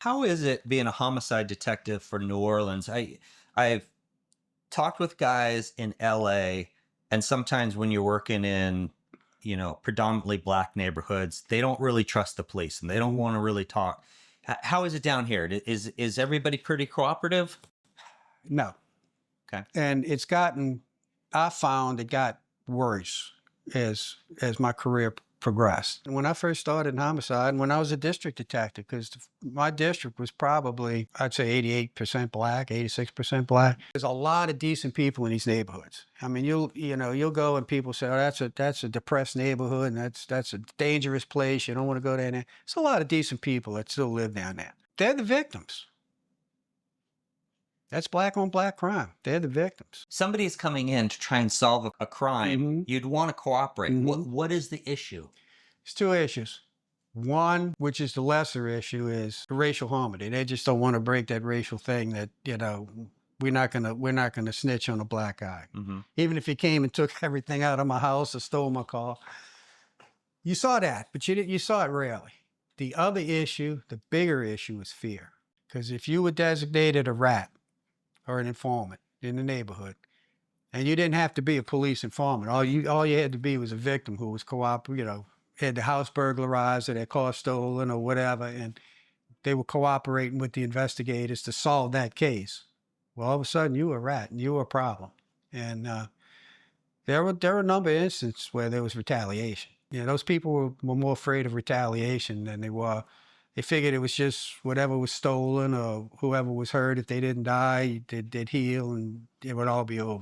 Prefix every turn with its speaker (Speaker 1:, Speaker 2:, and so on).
Speaker 1: How is it being a homicide detective for New Orleans? I've talked with guys in LA, and sometimes when you're working in, predominantly black neighborhoods, they don't really trust the police and they don't
Speaker 2: Mhm.
Speaker 1: want to really talk. How is it down here? Is everybody pretty cooperative?
Speaker 2: No.
Speaker 1: Okay.
Speaker 2: And I found it got worse as my career progressed. When I first started in homicide, when I was a district detective, because my district was probably, I'd say 88% black, 86% black. There's a lot of decent people in these neighborhoods. I mean, you'll go and people say, oh, that's a depressed neighborhood and that's a dangerous place. You don't want to go there. There's a lot of decent people that still live down there. They're the victims. That's black on black crime. They're the victims.
Speaker 1: Somebody's coming in to try and solve a crime.
Speaker 2: Mm-hmm.
Speaker 1: You'd want to cooperate.
Speaker 2: Mm-hmm.
Speaker 1: What is the issue?
Speaker 2: It's two issues. One, which is the lesser issue, is racial harmony. They just don't want to break that racial thing that, we're not gonna snitch on a black guy.
Speaker 1: Mm-hmm.
Speaker 2: Even if he came and took everything out of my house or stole my car. You saw that, but you saw it rarely. The other issue, the bigger issue, is fear. Because if you were designated a rat or an informant in the neighborhood, and you didn't have to be a police informant. All you had to be was a victim who was had the house burglarized or their car stolen or whatever, and they were cooperating with the investigators to solve that case. Well, all of a sudden you were a rat and you were a problem. And there were a number of instances where there was retaliation. Those people were more afraid of retaliation than they figured it was just whatever was stolen or whoever was hurt. If they didn't die, they'd heal and it would all be over.